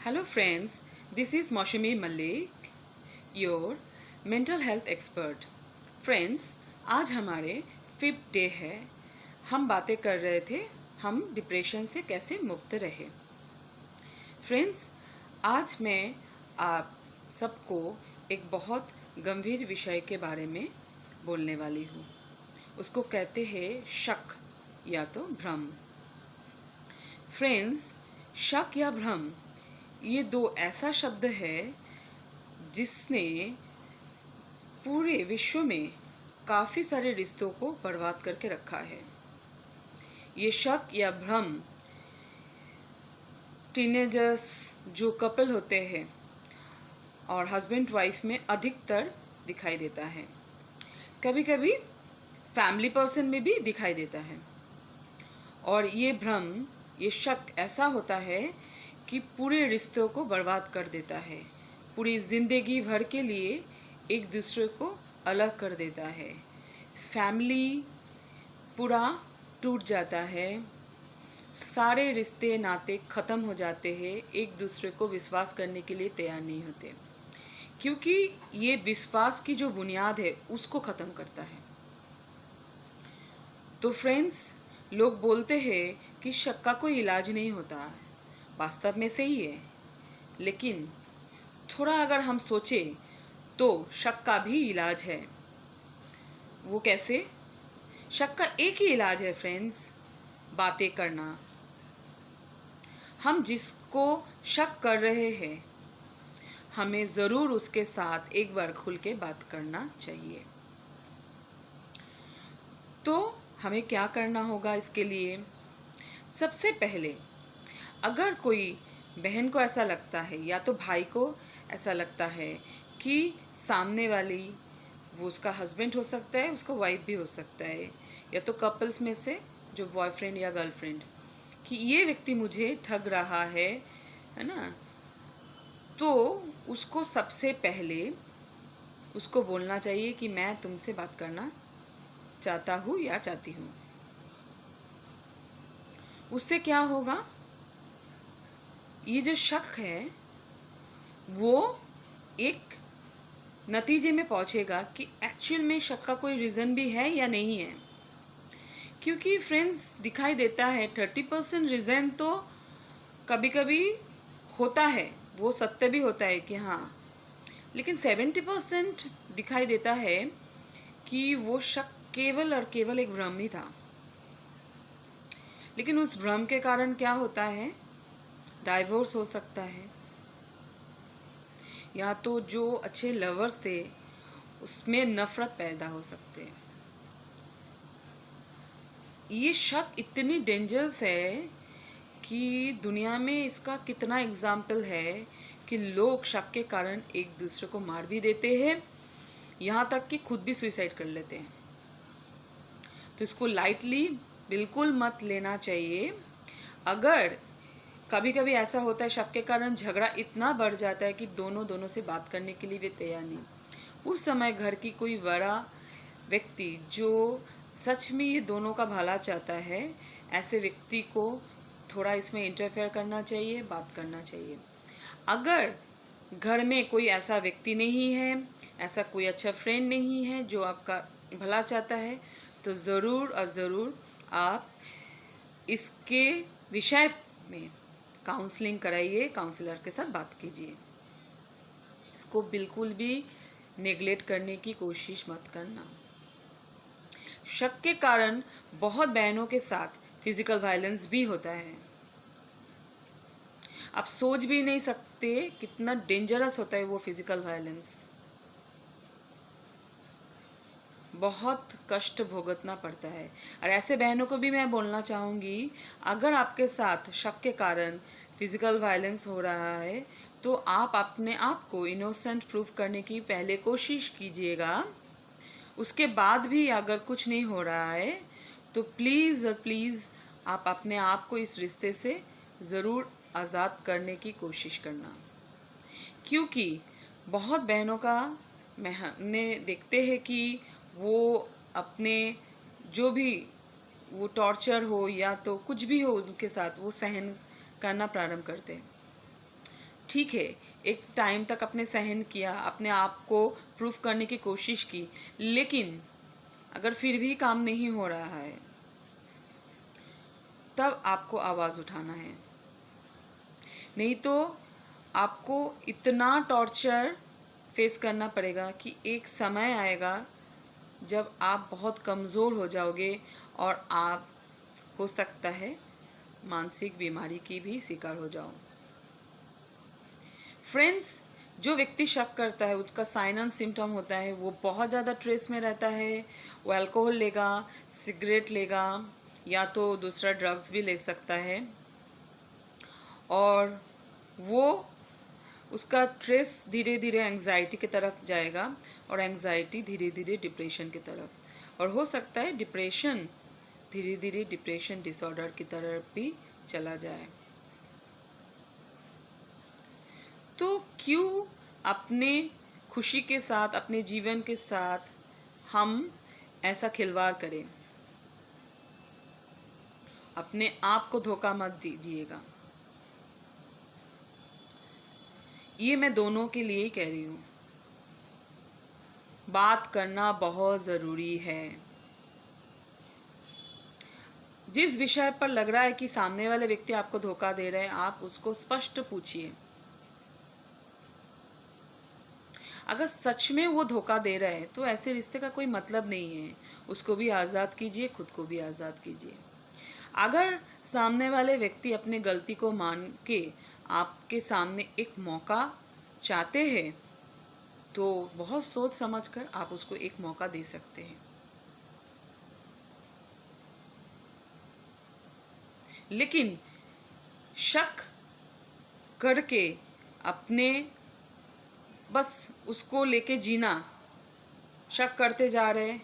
Hello friends, this is Maushami Malik, your mental health expert. Friends, आज हमारे 5th day है। हम बातें कर रहे थे हम डिप्रेशन से कैसे मुक्त रहे। फ्रेंड्स, आज मैं आप सबको एक बहुत गंभीर विषय के बारे में बोलने वाली हूँ। उसको कहते हैं शक या तो भ्रम। फ्रेंड्स, शक या भ्रम ये दो ऐसा शब्द है जिसने पूरे विश्व में काफ़ी सारे रिश्तों को बर्बाद करके रखा है। ये शक या भ्रम टीनेजर्स जो कपल होते हैं और हस्बैंड वाइफ में अधिकतर दिखाई देता है। कभी कभी फैमिली पर्सन में भी दिखाई देता है। और ये भ्रम, ये शक ऐसा होता है कि पूरे रिश्तों को बर्बाद कर देता है, पूरी ज़िंदगी भर के लिए एक दूसरे को अलग कर देता है। फैमिली पूरा टूट जाता है, सारे रिश्ते नाते ख़त्म हो जाते हैं, एक दूसरे को विश्वास करने के लिए तैयार नहीं होते, क्योंकि ये विश्वास की जो बुनियाद है उसको ख़त्म करता है। तो फ्रेंड्स, लोग बोलते हैं कि शक का कोई इलाज नहीं होता। वास्तव में सही है, लेकिन थोड़ा अगर हम सोचें तो शक का भी इलाज है। वो कैसे? शक का एक ही इलाज है फ्रेंड्स, बातें करना। हम जिसको शक कर रहे हैं हमें ज़रूर उसके साथ एक बार खुल के बात करना चाहिए। तो हमें क्या करना होगा इसके लिए? सबसे पहले, अगर कोई बहन को ऐसा लगता है या तो भाई को ऐसा लगता है कि सामने वाली, वो उसका हस्बैंड हो सकता है, उसका वाइफ भी हो सकता है, या तो कपल्स में से जो बॉयफ्रेंड या गर्लफ्रेंड, कि ये व्यक्ति मुझे ठग रहा है ना, तो उसको सबसे पहले उसको बोलना चाहिए कि मैं तुमसे बात करना चाहता हूँ या चाहती हूँ। उससे क्या होगा? ये जो शक है वो एक नतीजे में पहुंचेगा कि एक्चुअल में शक का कोई रीज़न भी है या नहीं है। क्योंकि फ्रेंड्स, दिखाई देता है 30% रीज़न तो कभी कभी होता है, वो सत्य भी होता है कि हाँ, लेकिन 70% दिखाई देता है कि वो शक केवल और केवल एक भ्रम ही था। लेकिन उस भ्रम के कारण क्या होता है? डाइवोर्स हो सकता है, या तो जो अच्छे लवर्स थे उसमें नफरत पैदा हो सकते हैं। ये शक इतनी डेंजरस है कि दुनिया में इसका कितना एग्जाम्पल है कि लोग शक के कारण एक दूसरे को मार भी देते हैं, यहाँ तक कि खुद भी सुसाइड कर लेते हैं। तो इसको लाइटली बिल्कुल मत लेना चाहिए। अगर कभी कभी ऐसा होता है शक के कारण झगड़ा इतना बढ़ जाता है कि दोनों से बात करने के लिए भी तैयार नहीं, उस समय घर की कोई बड़ा व्यक्ति जो सच में ये दोनों का भला चाहता है, ऐसे व्यक्ति को थोड़ा इसमें इंटरफेयर करना चाहिए, बात करना चाहिए। अगर घर में कोई ऐसा व्यक्ति नहीं है, ऐसा कोई अच्छा फ्रेंड नहीं है जो आपका भला चाहता है, तो ज़रूर और ज़रूर आप इसके विषय में काउंसलिंग कराइए, काउंसलर के साथ बात कीजिए। इसको बिल्कुल भी नेग्लेक्ट करने की कोशिश मत करना। शक के कारण बहुत बहनों के साथ फिजिकल वायलेंस भी होता है। आप सोच भी नहीं सकते कितना डेंजरस होता है वो फिजिकल वायलेंस। बहुत कष्ट भुगतना पड़ता है। और ऐसे बहनों को भी मैं बोलना चाहूँगी, अगर आपके साथ शक के कारण फिजिकल वायलेंस हो रहा है तो आप अपने आप को इनोसेंट प्रूव करने की पहले कोशिश कीजिएगा। उसके बाद भी अगर कुछ नहीं हो रहा है तो प्लीज़ और प्लीज़ आप अपने आप को इस रिश्ते से ज़रूर आज़ाद करने की कोशिश करना। क्योंकि बहुत बहनों का हमने देखते हैं कि वो अपने जो भी वो टॉर्चर हो या तो कुछ भी हो उनके साथ, वो सहन करना प्रारंभ करते हैं। ठीक है, एक टाइम तक आपने सहन किया, अपने आप को प्रूफ करने की कोशिश की, लेकिन अगर फिर भी काम नहीं हो रहा है, तब आपको आवाज़ उठाना है। नहीं तो आपको इतना टॉर्चर फेस करना पड़ेगा कि एक समय आएगा जब आप बहुत कमज़ोर हो जाओगे और आप हो सकता है मानसिक बीमारी की भी शिकार हो जाओ। फ्रेंड्स, जो व्यक्ति शक करता है उसका साइन एंड सिम्टम होता है वो बहुत ज़्यादा स्ट्रेस में रहता है, वो अल्कोहल लेगा, सिगरेट लेगा, या तो दूसरा ड्रग्स भी ले सकता है, और वो उसका स्ट्रेस धीरे धीरे एंग्जाइटी की तरफ जाएगा, और एंग्जाइटी धीरे धीरे डिप्रेशन की तरफ, और हो सकता है डिप्रेशन धीरे धीरे डिप्रेशन डिसऑर्डर की तरफ भी चला जाए। तो क्यों अपने खुशी के साथ, अपने जीवन के साथ हम ऐसा खिलवाड़ करें? अपने आप को धोखा मत दीजिएगा। ये मैं दोनों के लिए ही कह रही हूँ। बात करना बहुत ज़रूरी है। जिस विषय पर लग रहा है कि सामने वाले व्यक्ति आपको धोखा दे रहे हैं, आप उसको स्पष्ट पूछिए। अगर सच में वो धोखा दे रहा है तो ऐसे रिश्ते का कोई मतलब नहीं है। उसको भी आज़ाद कीजिए, खुद को भी आज़ाद कीजिए। अगर सामने वाले व्यक्ति अपने गलती को मान के आपके सामने एक मौका चाहते हैं तो बहुत सोच समझकर आप उसको एक मौका दे सकते हैं। लेकिन शक करके अपने बस उसको लेके जीना, शक करते जा रहे,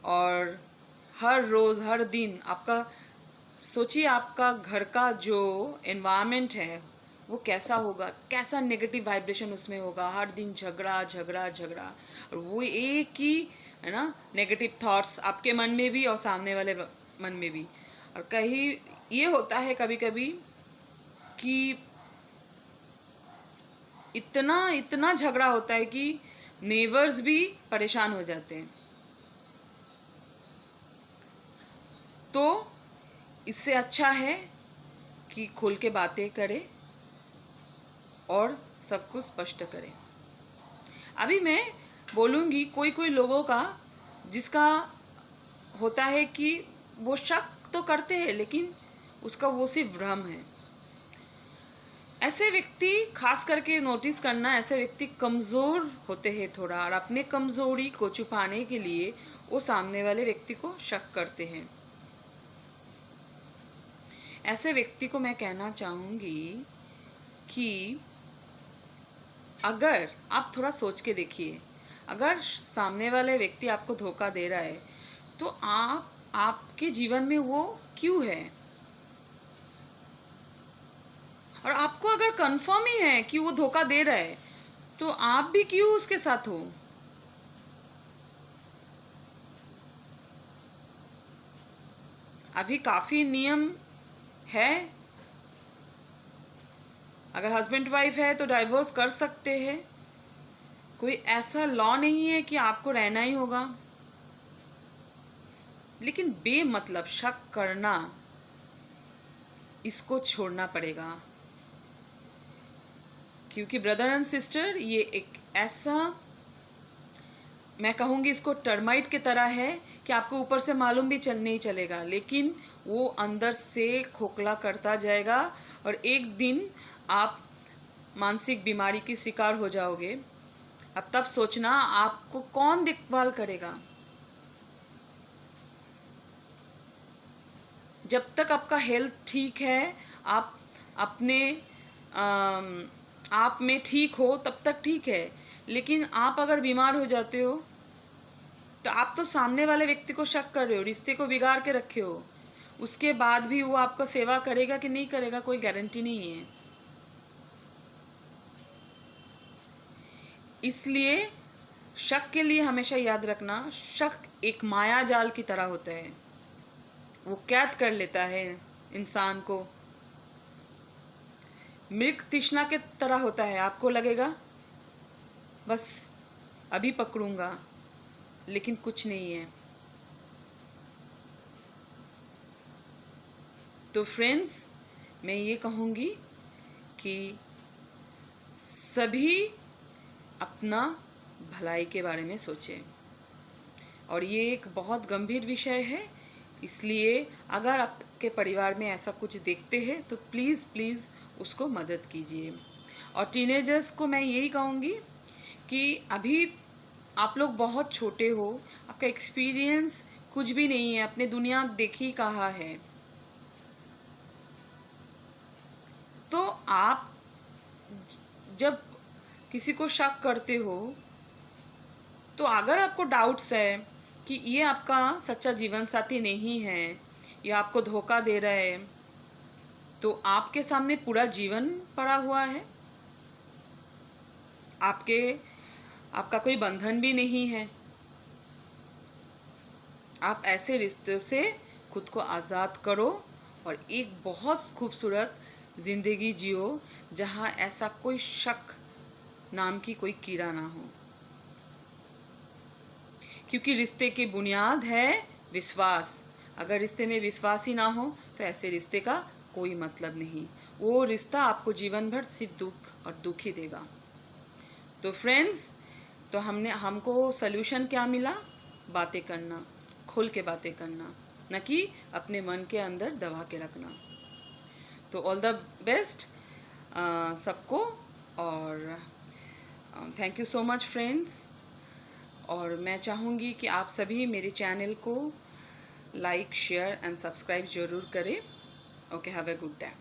और हर रोज़ हर दिन आपका सोचिए, आपका घर का जो एनवायरनमेंट है वो कैसा होगा, कैसा नेगेटिव वाइब्रेशन उसमें होगा। हर दिन झगड़ा झगड़ा झगड़ा, और वो एक ही है ना, नेगेटिव थॉट्स आपके मन में भी और सामने वाले मन में भी। और कहीं ये होता है कभी कभी कि इतना इतना झगड़ा होता है कि नेबर्स भी परेशान हो जाते हैं। तो इससे अच्छा है कि खुल के बातें करें और सब कुछ स्पष्ट करें। अभी मैं बोलूँगी कोई कोई लोगों का जिसका होता है कि वो शक तो करते हैं लेकिन उसका वो सिर्फ भ्रम है। ऐसे व्यक्ति खास करके नोटिस करना, ऐसे व्यक्ति कमज़ोर होते हैं थोड़ा, और अपने कमज़ोरी को छुपाने के लिए वो सामने वाले व्यक्ति को शक करते हैं। ऐसे व्यक्ति को मैं कहना चाहूँगी कि अगर आप थोड़ा सोच के देखिए, अगर सामने वाले व्यक्ति आपको धोखा दे रहा है तो आपके जीवन में वो क्यों है? और आपको अगर कंफर्म ही है कि वो धोखा दे रहा है तो आप भी क्यों उसके साथ हो? अभी काफ़ी नियम है। अगर हस्बैंड वाइफ है तो डाइवोर्स कर सकते हैं। कोई ऐसा लॉ नहीं है कि आपको रहना ही होगा। लेकिन बेमतलब शक करना, इसको छोड़ना पड़ेगा। क्योंकि ब्रदर एंड सिस्टर, ये एक ऐसा, मैं कहूँगी इसको टर्माइट की तरह है कि आपको ऊपर से मालूम भी नहीं चलेगा, लेकिन वो अंदर से खोखला करता जाएगा और एक दिन आप मानसिक बीमारी की शिकार हो जाओगे। अब तब सोचना आपको कौन देखभाल करेगा? जब तक आपका हेल्थ ठीक है, आप अपने आप में ठीक हो तब तक ठीक है। लेकिन आप अगर बीमार हो जाते हो तो आप तो सामने वाले व्यक्ति को शक कर रहे हो, रिश्ते को बिगाड़ के रखे हो। उसके बाद भी वो आपका सेवा करेगा कि नहीं करेगा कोई गारंटी नहीं है। इसलिए शक के लिए हमेशा याद रखना, शक एक माया जाल की तरह होता है। वो कैद कर लेता है इंसान को। मृग तृष्णा के तरह होता है। आपको लगेगा बस अभी पकड़ूंगा, लेकिन कुछ नहीं है। तो फ्रेंड्स, मैं ये कहूँगी कि सभी अपना भलाई के बारे में सोचें। और ये एक बहुत गंभीर विषय है, इसलिए अगर आपके परिवार में ऐसा कुछ देखते हैं तो प्लीज़ प्लीज़ उसको मदद कीजिए। और टीनेजर्स को मैं यही कहूँगी कि अभी आप लोग बहुत छोटे हो, आपका एक्सपीरियंस कुछ भी नहीं है, आपने दुनिया देखी कहाँ है। तो आप जब किसी को शक करते हो, तो अगर आपको डाउट्स है कि ये आपका सच्चा जीवन साथी नहीं है, या आपको धोखा दे रहा है, तो आपके सामने पूरा जीवन पड़ा हुआ है। आपका कोई बंधन भी नहीं है। आप ऐसे रिश्तों से खुद को आज़ाद करो और एक बहुत खूबसूरत ज़िंदगी जियो, जहाँ ऐसा कोई शक नाम की कोई कीड़ा ना हो। क्योंकि रिश्ते की बुनियाद है विश्वास। अगर रिश्ते में विश्वास ही ना हो तो ऐसे रिश्ते का कोई मतलब नहीं। वो रिश्ता आपको जीवन भर सिर्फ दुख और दुख ही देगा। तो फ्रेंड्स, तो हमको सल्यूशन क्या मिला? बातें करना, खुल के बातें करना, न कि अपने मन के अंदर दबा के रखना। तो ऑल द बेस्ट सबको, और thank you so much friends. और मैं चाहूँगी कि आप सभी मेरे चैनल को लाइक, शेयर एंड सब्सक्राइब ज़रूर करें। Okay, have a good day.